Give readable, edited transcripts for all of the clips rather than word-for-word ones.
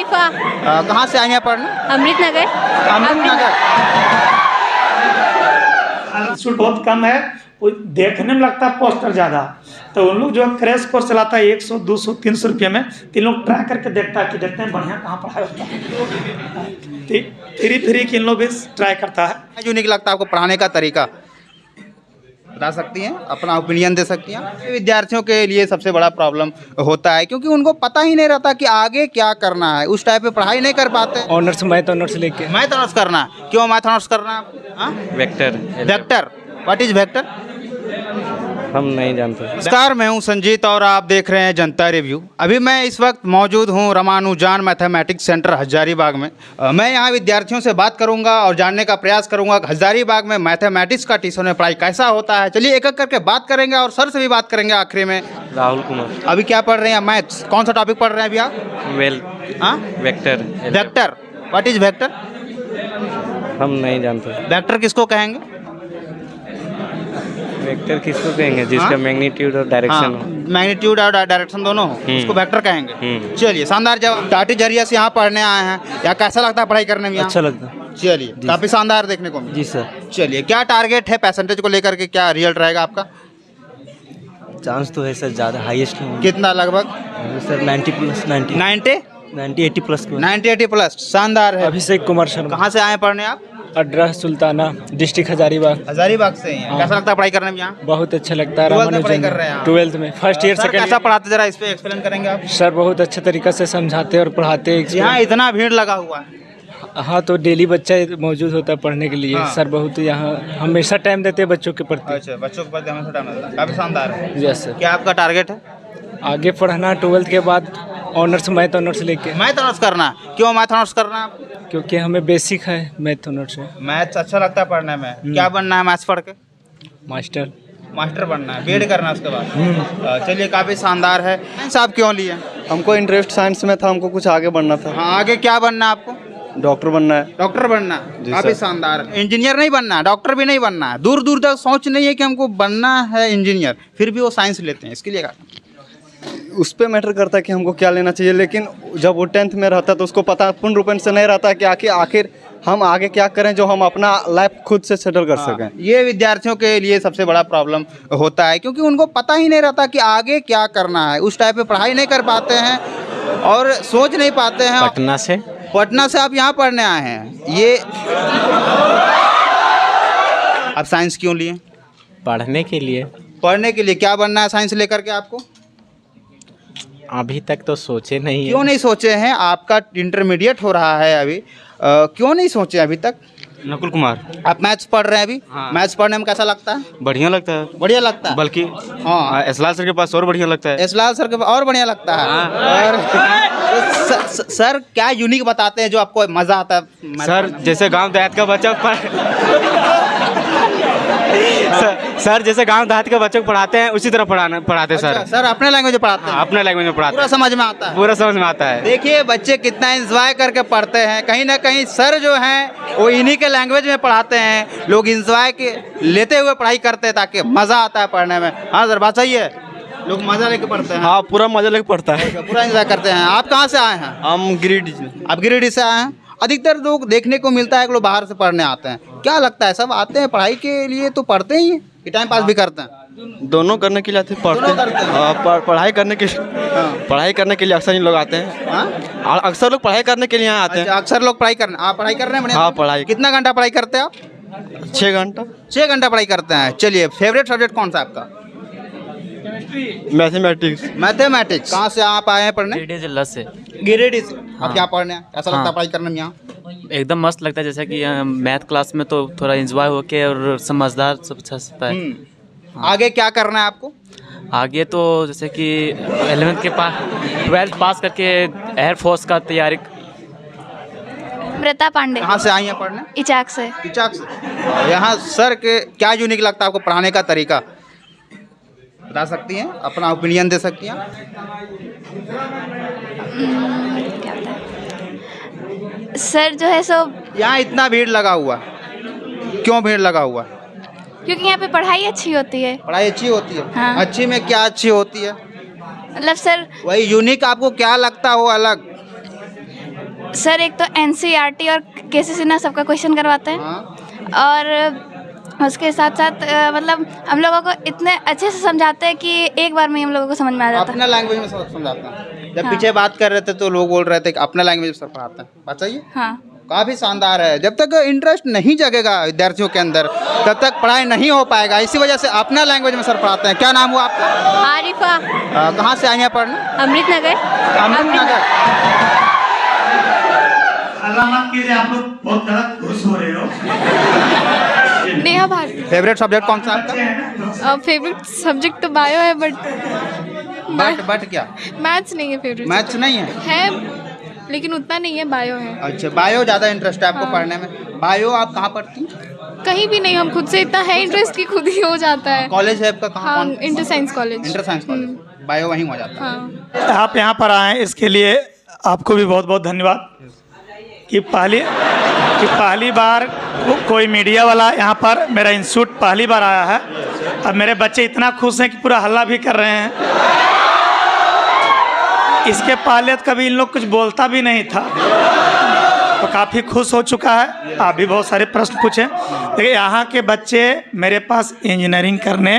आरिफा। कहाँ से आई हैं पढ़ने? अमृतनगर। अमृतनगर। छूट बहुत कम है, वो देखने में लगता है पोस्टर ज़्यादा, तो उन लोग जो क्रैश कोर्स चलाता है 100, 200, 300 रुपये में, तो इन लोग ट्राई करके देखता है कि देखते हैं बढ़िया कहाँ पढ़ाई होता है, फ्री कि इन लोग भी ट्राई करता है। यूनिक लगता है आपको पढ़ाने का तरीका? बता सकती हैं, अपना ओपिनियन दे सकती हैं? विद्यार्थियों के लिए सबसे बड़ा प्रॉब्लम होता है क्योंकि उनको पता ही नहीं रहता कि आगे क्या करना है, उस टाइप पे पढ़ाई नहीं कर पाते। ऑनर्स मैथ ऑनर्स लेके। मैथ ऑनर्स करना है? क्यों मैथ ऑनर्स करना है? Vector. Vector, what is vector? हम नहीं जानते। नमस्कार, मैं हूं संजीत और आप देख रहे हैं जनता रिव्यू। अभी मैं इस वक्त मौजूद हूं रामानुजान मैथमेटिक्स सेंटर हजारीबाग में। मैं यहां विद्यार्थियों से बात करूंगा और जानने का प्रयास करूंगा कि हजारीबाग में मैथमेटिक्स का ट्यूशन में पढ़ाई कैसा होता है। चलिए एक एक करके बात करेंगे और सर से भी बात करेंगे आखिरी में। राहुल कुमार। अभी क्या पढ़ रहे हैं? मैथ्स। कौन सा टॉपिक पढ़ रहे हैं अभी आप? वेल। हाँ, vector. Vector, what is vector? हम नहीं जानते। वेक्टर किसको कहेंगे? वेक्टर किसको कहेंगे? जिसका मैग्नीट्यूड और डायरेक्शन हो। मैग्नीट्यूड और डायरेक्शन दोनों हो, उसको वेक्टर कहेंगे। चलिए, शानदार जवाब। टाटी जरिया से यहाँ पढ़ने आए हैं, या कैसा लगता है पढ़ाई करने में यहाँ? अच्छा लगता है। चलिए, काफी शानदार देखने को मिला। जी सर। चलिए, क्या टारगेट है परसेंटेज को लेकर के? क्या रिजल्ट रहेगा आपका? चांस तो है सर, ज़्यादा हाईएस्ट। कितना लगभग? Sir 90 plus 90 80 plus. 90-80 प्लस, शानदार है। अभिषेक कुमार शर्मा। कहाँ से आए हैं पढ़ने आप? अड्रा सुल्ताना डिस्ट्रिक्ट हजारीबाग। हजारीबाग से ही हैं। कैसा लगता है पढ़ाई करने में यहाँ? बहुत अच्छा लगता है। 12th में पढ़ाई कर रहे हैं आप? 12th में फर्स्ट ईयर सर सेकंड। कैसा पढ़ाते, जरा इस पे एक्सप्लेन करेंगे आप? सर बहुत अच्छे तरीके से समझाते हैं और पढ़ाते हैं। यहाँ इतना भीड़ लगा हुआ है। हाँ, तो डेली बच्चा मौजूद होता है पढ़ने के लिए। हाँ। सर बहुत यहाँ हमेशा टाइम देते हैं बच्चों के प्रति। अच्छा, बच्चों के प्रति हमेशा टाइम लगता है। काफी शानदार है। Yes sir. क्या आपका टारगेट है? आगे पढ़ना 12th के बाद ऑनर्स मैथ ऑनर्स लेके। मैथ ऑनर्स करना? क्यों मैथ ऑनर्स करना है? क्योंकि हमें बेसिक है मैथ ऑनर्स से। मैथ्स अच्छा लगता है पढ़ने में। क्या बनना है मैथ्स पढ़ के? मास्टर। मास्टर बनना है, बीएड करना है उसके बाद। चलिए, काफ़ी शानदार है। साइंस आप क्यों लिए? हमको इंटरेस्ट साइंस में था, हमको कुछ आगे बढ़ना था। हाँ, आगे क्या बनना है आपको? डॉक्टर बनना है। डॉक्टर बनना है, जी काफ़ी सर। शानदार। इंजीनियर नहीं बनना है, डॉक्टर भी नहीं बनना है, दूर दूर तक सोच नहीं है कि हमको बनना है इंजीनियर, फिर भी वो साइंस लेते हैं। इसके लिए क्या? उस पर मैटर करता है कि हमको क्या लेना चाहिए, लेकिन जब वो 10th में रहता है तो उसको पता पूर्ण रूप से नहीं रहता कि आखिर हम आगे क्या करें जो हम अपना लाइफ खुद से सेटल कर सकें। ये विद्यार्थियों के लिए सबसे बड़ा प्रॉब्लम होता है क्योंकि उनको पता ही नहीं रहता कि आगे क्या करना है, उस टाइप पे पढ़ाई नहीं कर पाते हैं और सोच नहीं पाते हैं। पटना से आप यहाँ पढ़ने आए हैं। ये आप साइंस क्यों लिए? पढ़ने के लिए। पढ़ने के लिए। क्या बनना है साइंस लेकर के आपको? अभी तक तो सोचे नहीं है। क्यों नहीं सोचे हैं? आपका इंटरमीडिएट हो रहा है अभी, क्यों नहीं सोचे अभी तक? नकुल कुमार। आप मैथ्स पढ़ रहे हैं अभी? हाँ। मैथ्स पढ़ने में कैसा लगता है? बढ़िया लगता है। बढ़िया लगता है। बल्कि हाँ, एसलाल सर के पास और बढ़िया लगता है। एसलाल सर के और बढ़िया लगता है। और सर क्या यूनिक बताते हैं जो आपको मजा आता है? सर जैसे गांव देहात का बच्चा सर जैसे गांव देहात के बच्चों को पढ़ाते हैं उसी तरह पढ़ाते हैं अच्छा, सर। सर अपने लैंग्वेज में पढ़ाते हैं? अपने लैंग्वेज में पढ़ाते पूरा हैं। समझ में आता है? पूरा समझ में आता है। देखिए बच्चे कितना एंजॉय करके पढ़ते हैं। कहीं ना कहीं सर जो हैं वो इन्हीं के लैंग्वेज में पढ़ाते हैं। लोग एंजॉय के लेते हुए पढ़ाई करते हैं ताकि मज़ा आता है पढ़ने में। हाँ सर, बात सही है, लोग मज़ा लेके पढ़ते हैं। हाँ, पूरा मजा लेके पढ़ता है। पूरा एंजॉय करते हैं। आप कहाँ से आए हैं? हम गिरिडीह। आप गिरिडीह से आए हैं। अधिकतर लोग देखने को मिलता है कि लोग बाहर से पढ़ने आते हैं। क्या लगता है, सब आते हैं पढ़ाई के लिए तो पढ़ते ही हैं कि टाइम पास भी करते हैं? दोनों करने के लिए आते हैं, दोनों पढ़ते करते हैं। हैं। पढ़ाई करने के लिए अक्सर ही लोग आते हैं। हाँ? अक्सर लोग पढ़ाई करने के लिए यहाँ आते हैं। अच्छा, अक्सर लोग पढ़ाई करने। आप पढ़ाई कर रहे हैं? बढ़िया। हाँ, पढ़ाई। कितना घंटा पढ़ाई करते हैं आप? 6 घंटा। 6 घंटा पढ़ाई करते हैं। चलिए, फेवरेट सब्जेक्ट कौन सा आपका? मैथमेटिक्स। मैथमेटिक्स। कहाँ से आप आए हैं पढ़ने? गिरिडीह जिला से। गिरिडीह से। आप क्या पढ़ने हैं? कैसा लगता है हाँ। पढ़ाई करने में यहाँ? एकदम मस्त लगता है, जैसे कि मैथ क्लास में तो थोड़ा एंजॉय होके और समझदार सब अच्छा सकता है। आगे क्या करना है आपको? आगे तो जैसे कि 11th के पास 12th पास करके एयरफोर्स का तैयारी। व्रता पांडे। कहाँ से आई हैं पढ़ने? इचाक से। इचाक से। यहाँ सर के क्या यूनिक लगता है आपको पढ़ाने का तरीका? बता सकती हैं, अपना ओपिनियन दे सकती हैं? क्या बताएं? सर जो है सो, यहाँ इतना भीड़ लगा हुआ, क्यों भीड़ लगा हुआ? क्योंकि यहाँ पे पढ़ाई अच्छी होती है। पढ़ाई अच्छी होती है? हाँ। अच्छी में क्या अच्छी होती है? मतलब सर वही यूनिक आपको क्या लगता हो अलग? सर एक तो NCERT और KCC ना सबका क्वेश्चन करवाते हैं, हाँ। और उसके साथ साथ मतलब हम लोगों को इतने अच्छे से समझाते हैं कि एक बार में ही हम लोगों को समझ में आ जाता है। अपना लैंग्वेज में समझाता है। जब हाँ। पीछे बात कर रहे थे तो लोग बोल रहे थे कि अपना लैंग्वेज में सर पढ़ाते हैं, बात सही है। हाँ। काफ़ी शानदार है। जब तक इंटरेस्ट नहीं जगेगा विद्यार्थियों के अंदर तब तक पढ़ाई नहीं हो पाएगा। इसी वजह से अपना लैंग्वेज में सर पढ़ाते हैं। क्या नाम हुआ आपका? आरिफा। कहाँ से आई हैं पढ़ने? अमृतनगर। अमृतनगर। अल्लाह कीजिए, आप लोग बहुत ज़्यादा खुश हो रहे हो। नेहा भारती। फेवरेट सब्जेक्ट कौन सा आपका? फेवरेट सब्जेक्ट तो बायो है, बट क्या मैथ्स नहीं है फेवरेट। मैथ्स नहीं है? लेकिन उतना नहीं है, बायो है। अच्छा, बायो ज़्यादा इंटरेस्ट है आपको हाँ। पढ़ने में। बायो आप कहाँ पढ़ती हैं? कहीं भी नहीं, हम खुद से इतना है इंटरेस्ट कि खुद ही हो जाता है। कॉलेज है आपका कहाँ? हाँ, inter science college. Inter science college. Bio वहीं हो जाता है। हाँ। आप यहाँ पर आए इसके लिए आपको भी बहुत बहुत धन्यवाद कि पहली बार कोई मीडिया वाला यहाँ पर मेरा इंस्टीट्यूट पहली बार आया है। अब मेरे बच्चे इतना खुश हैं कि पूरा हल्ला भी कर रहे हैं। इसके पहले तो कभी इन लोग कुछ बोलता भी नहीं था, तो काफ़ी खुश हो चुका है। आप भी बहुत सारे प्रश्न पूछे, लेकिन यहाँ के बच्चे मेरे पास इंजीनियरिंग करने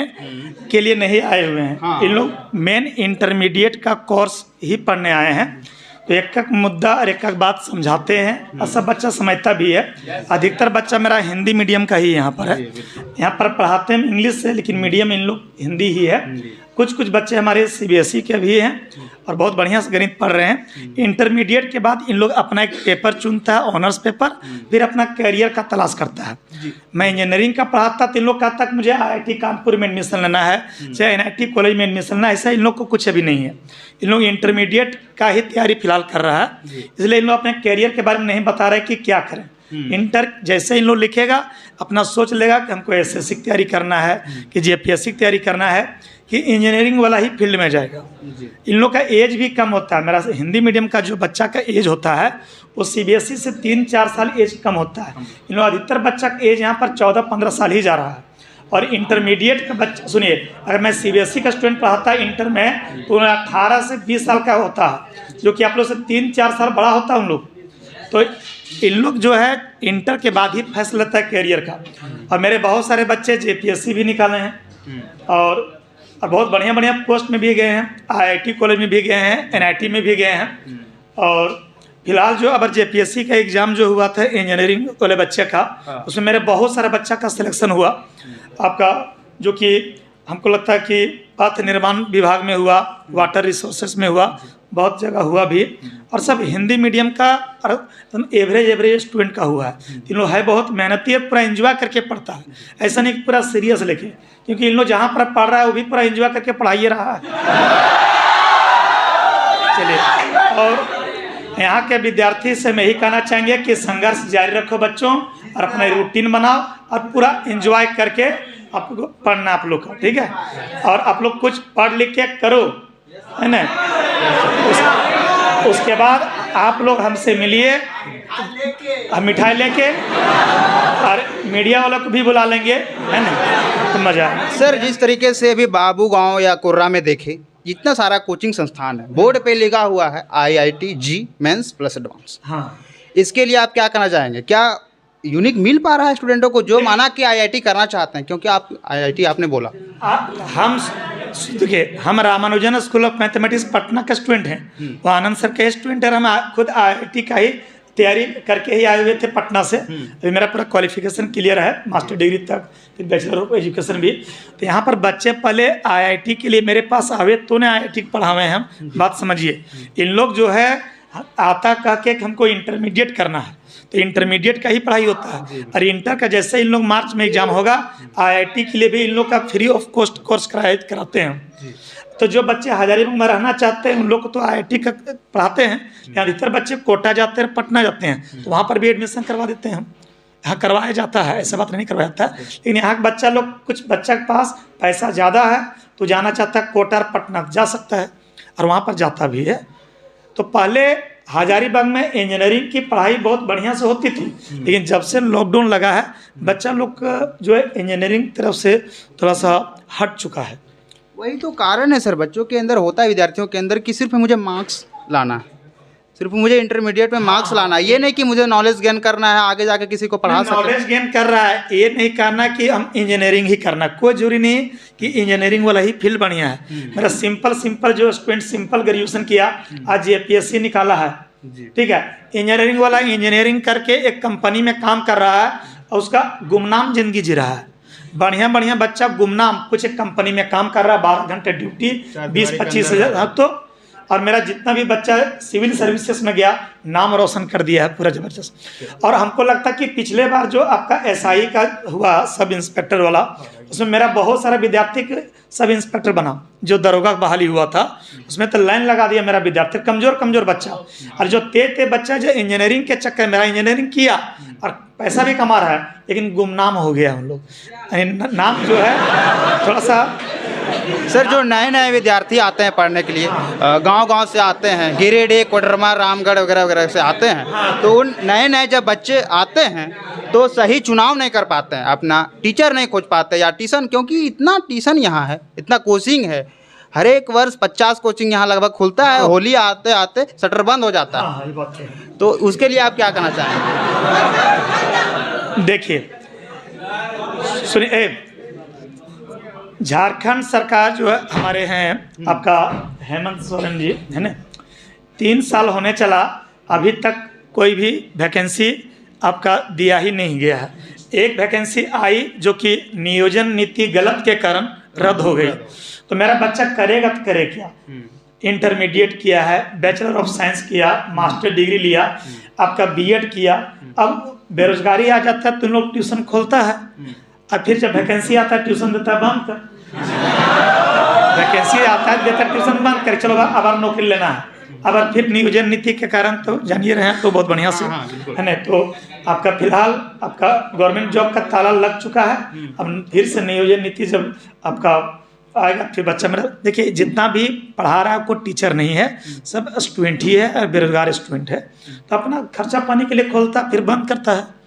के लिए नहीं आए हुए हैं। हाँ। इन लोग मेन इंटरमीडिएट का कोर्स ही पढ़ने आए हैं। तो एक एक मुद्दा और एक एक बात समझाते हैं और सब बच्चा समझता भी है। अधिकतर बच्चा मेरा हिंदी मीडियम का ही यहाँ पर है। यहाँ पर पढ़ाते हैं इंग्लिश से, लेकिन मीडियम इन लोग हिंदी ही है। कुछ बच्चे हमारे CBSE के भी हैं और बहुत बढ़िया से गणित पढ़ रहे हैं। इंटरमीडिएट के बाद इन लोग अपना एक पेपर चुनता है, ऑनर्स पेपर, फिर अपना करियर का तलाश करता है। मैं इंजीनियरिंग का पढ़ाता तो इन लोग कहता कि मुझे IIT कानपुर में एडमिशन लेना है, चाहे NIT कॉलेज में एडमिशन लेना है। ऐसा इन लोग को कुछ अभी नहीं है। इन लोग इंटरमीडिएट का ही तैयारी फिलहाल कर रहा है, इसलिए इन लोग अपने करियर के बारे में नहीं बता रहे कि क्या करें। इंटर जैसे इन लोग लिखेगा अपना सोच लेगा कि हमको SSC की तैयारी करना है कि JPSC की तैयारी करना है कि इंजीनियरिंग वाला ही फील्ड में जाएगा। इन लोग का एज भी कम होता है। मेरा हिंदी मीडियम का जो बच्चा का एज होता है वो CBSE से 3-4 साल एज कम होता है। इन लोग अधिकतर बच्चा का एज यहाँ पर 14-15 साल ही जा रहा है। और इंटरमीडिएट का बच्चा, सुनिए, अगर मैं CBSE का स्टूडेंट पढ़ाता है इंटर में तो 18 से 20 साल का होता है, जो कि आप लोग से 3-4 साल बड़ा होता है उन लोग। तो इन लोग जो है इंटर के बाद ही फैसला लेता है करियर का। और मेरे बहुत सारे बच्चे JPSC भी निकाले हैं और बहुत बढ़िया पोस्ट में भी गए हैं, IIT कॉलेज में भी गए हैं, NIT में भी गए हैं। और फिलहाल जो अगर JPSC का एग्ज़ाम जो हुआ था इंजीनियरिंग वाले बच्चे का, उसमें मेरे बहुत सारे बच्चा का सिलेक्शन हुआ आपका, जो कि हमको लगता है कि पथ निर्माण विभाग में हुआ, वाटर रिसोर्सेस में हुआ, बहुत जगह हुआ भी। और सब हिंदी मीडियम का और एवरेज स्टूडेंट का हुआ है। इन लोग है बहुत मेहनती है, पूरा एंजॉय करके पढ़ता है। ऐसा नहीं कि पूरा सीरियस लेके, क्योंकि इन लोग जहाँ पर पढ़ रहा है वो भी पूरा एंजॉय करके पढ़ाई रहा है। चलिए, और यहाँ के विद्यार्थी से मैं यही कहना चाहेंगे कि संघर्ष जारी रखो बच्चों, और अपना रूटीन बनाओ और पूरा एंजॉय करके आपको पढ़ना आप लोग का, ठीक है। और आप लोग कुछ पढ़ लिख के करो, है ना। उसके बाद आप लोग हमसे मिलिए, हम मिठाई लेके, और मीडिया वालों को भी बुला लेंगे, है ना, तो मजा आएगा। सर, जिस तरीके से अभी बाबू गांव या कुर्रा में देखे, जितना सारा कोचिंग संस्थान है, बोर्ड पे लिखा हुआ है IIT जी मेंस प्लस एडवांस। हाँ, इसके लिए आप क्या कहना चाहेंगे? क्या यूनिक मिल पा रहा है स्टूडेंटों को जो माना कि IIT करना चाहते हैं? क्योंकि आप IIT आपने बोला, हम देखिए, हम Ramanujan school of mathematics Patna के स्टूडेंट हैं, वो आनंद सर के स्टूडेंट है। हम खुद IIT का ही तैयारी करके ही आए हुए थे पटना से। अभी मेरा पूरा क्वालिफिकेशन क्लियर है, मास्टर डिग्री तक, फिर बैचलर ऑफ एजुकेशन भी। तो यहाँ पर बच्चे पहले IIT के लिए मेरे पास आवे तो ने IIT पढ़ावे हैं हम। बात समझिए, इन लोग जो है आता कह के हमको इंटरमीडिएट करना है, तो इंटरमीडिएट का ही पढ़ाई होता है। और इंटर का जैसे इन लोग मार्च में एग्जाम होगा, IIT के लिए भी इन लोग का फ्री ऑफ कॉस्ट कोर्स कराते हैं। तो जो बच्चे हजारीबाग में रहना चाहते हैं उन लोग को तो IIT का पढ़ाते हैं। अधिकतर बच्चे कोटा जाते हैं, पटना जाते हैं, तो वहाँ पर भी एडमिशन करवा देते हैं हम। यहाँ करवाया जाता है, ऐसा बात नहीं करवाया जाता है। लेकिन यहाँ के बच्चा लोग, कुछ बच्चा के पास पैसा ज़्यादा है तो जाना चाहता है कोटा और पटना जा सकता है, और वहाँ पर जाता भी है। तो पहले हजारीबाग में इंजीनियरिंग की पढ़ाई बहुत बढ़िया से होती थी, लेकिन जब से लॉकडाउन लगा है बच्चा लोग जो है इंजीनियरिंग तरफ से थोड़ा सा हट चुका है। वही तो कारण है सर, बच्चों के अंदर होता है, विद्यार्थियों के अंदर कि सिर्फ मुझे मार्क्स लाना है, सिर्फ मुझे इंटरमीडिएट में मार्क्स लाना है, ये नहीं कि मुझे नॉलेज गेन करना है, आगे जाके किसी को पढ़ा सके। नॉलेज गेन कर रहा है, ये नहीं करना कि हम इंजीनियरिंग ही करना, कोई जरूरी नहीं कि इंजीनियरिंग वाला ही फील्ड बढ़िया है। मेरा सिंपल जो स्टूडेंट सिंपल ग्रेजुएशन किया, आज APSC निकाला है, ठीक है, इंजीनियरिंग वाला इंजीनियरिंग करके एक कंपनी में काम कर रहा है और उसका गुमनाम जिंदगी जी रहा है। बढ़िया बच्चा गुमनाम कुछ एक कंपनी में काम कर रहा है, 12 घंटे ड्यूटी, 20-25 हज़ार। तो और मेरा जितना भी बच्चा सिविल सर्विसेज में गया, नाम रोशन कर दिया है पूरा जबरदस्त। और हमको लगता कि पिछले बार जो आपका SI का हुआ सब इंस्पेक्टर वाला, उसमें मेरा बहुत सारा विद्यार्थी सब इंस्पेक्टर बना। जो दरोगा बहाली हुआ था उसमें तो लाइन लगा दिया मेरा विद्यार्थी, कमज़ोर बच्चा। और जो तेज बच्चा जो इंजीनियरिंग के चक्कर, मेरा इंजीनियरिंग किया और पैसा भी कमा रहा है, लेकिन गुमनाम हो गया हम लोग। नाम जो है थोड़ा सा। सर, जो नए विद्यार्थी आते हैं पढ़ने के लिए, गांव से आते हैं, गिरिडीह, कोडरमा, रामगढ़ वगैरह से आते हैं, तो उन नए जब बच्चे आते हैं तो सही चुनाव नहीं कर पाते हैं, अपना टीचर नहीं खोज पाते या ट्यूशन, क्योंकि इतना ट्यूशन यहाँ है, इतना कोचिंग है, हर एक वर्ष 50 कोचिंग यहाँ लगभग खुलता है, होली आते आते शटर बंद हो जाता है। तो उसके लिए आप क्या कहना चाहेंगे? देखिए सुनिए, झारखंड सरकार जो है हमारे हैं आपका हेमंत सोरेन जी है ना, 3 साल होने चला, अभी तक कोई भी वैकेंसी आपका दिया ही नहीं गया है। एक वैकेंसी आई जो कि नियोजन नीति गलत के कारण रद्द हो गई। तो मेरा बच्चा करेगा तो करे क्या? इंटरमीडिएट किया है, बैचलर ऑफ साइंस किया, मास्टर डिग्री लिया, आपका BEd किया, अब बेरोजगारी आ जाता है तो लोग ट्यूशन खोलता है, और फिर जब वैकेंसी आता है ट्यूशन देता है बंद कर, वैकेंसी आता है देता है ट्यूशन बंद कर, चलो अब नौकरी लेना है। अब फिर नियोजन नीति के कारण तो जानिए रहे हैं, तो बहुत बढ़िया से है ना। तो आपका फिलहाल आपका गवर्नमेंट जॉब का ताला लग चुका है, अब फिर से नियोजन नीति जब आपका आएगा फिर बच्चा मेरा, देखिए जितना भी पढ़ा रहा है कोई टीचर नहीं है, सब स्टूडेंट ही है और बेरोजगार स्टूडेंट है, तो अपना खर्चा पानी के लिए खोलता फिर बंद करता है।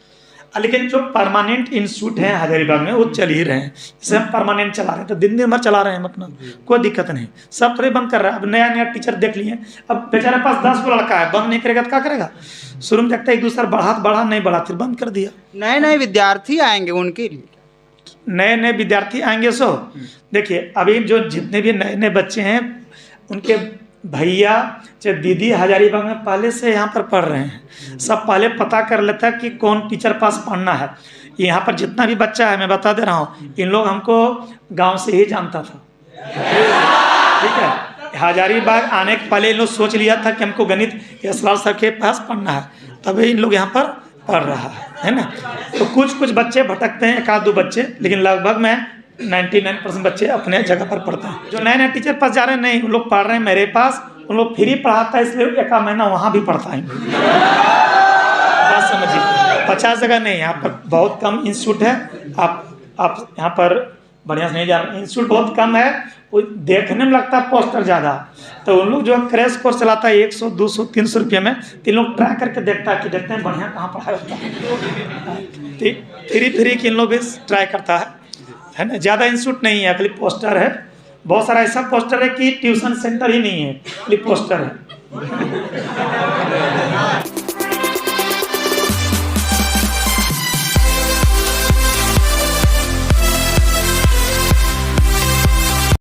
लेकिन जो परमानेंट इंस्टीट्यूट हैं हजारीबाग में वो चल ही रहे हैं, जैसे हम परमानेंट चला रहे हैं तो दिन भर चला रहे हैं अपना, कोई दिक्कत नहीं, सब थोड़ी बंद कर रहा है। अब नया टीचर देख लिए, अब बेचारे पास 10 गो लड़का है, बंद नहीं करेगा तो क्या करेगा? शुरू में देखता है एक दूसरा बढ़ा नहीं बढ़ा, फिर बंद कर दिया। नए विद्यार्थी आएंगे, उनके लिए नए विद्यार्थी आएंगे। सो देखिए अभी जो जितने भी नए बच्चे हैं उनके भैया चाहे दीदी हजारीबाग में पहले से यहाँ पर पढ़ रहे हैं, सब पहले पता कर लेता है कि कौन टीचर पास पढ़ना है। यहाँ पर जितना भी बच्चा है मैं बता दे रहा हूँ, इन लोग हमको गांव से ही जानता था, ठीक है। हजारीबाग आने के पहले इन लोग सोच लिया था कि हमको गणित यशलाल सर के पास पढ़ना है, तभी इन लोग यहाँ पर पढ़ रहा है ना। तो कुछ बच्चे भटकते हैं, 1-2 बच्चे, लेकिन लगभग में 99% बच्चे अपने जगह पर पढ़ते हैं। जो नए टीचर पास जा रहे हैं, नहीं, उन लोग पढ़ रहे हैं मेरे पास, उन लोग फ्री पढ़ाता है, इसलिए 1 महीना वहाँ भी पढ़ता है। बात समझिए, 50 जगह नहीं, यहाँ पर बहुत कम इंस्टीट्यूट है। आप यहाँ पर बढ़िया से नहीं जा रहे, इंस्टीट्यूट बहुत कम है, वो देखने में लगता है पोस्टर ज़्यादा, तो उन लोग जो क्रैश कोर्स चलाता है 100, 200, 300 रुपये में, तो इन लोग ट्राई करके देखते हैं बढ़िया कहाँ पढ़ाई होता है, फ्री की इन लोग ट्राई करता है ना। ज़्यादा इंस्टीट्यूट नहीं है, खाली पोस्टर है, बहुत सारा ऐसा पोस्टर है कि ट्यूशन सेंटर ही नहीं है, खाली पोस्टर है।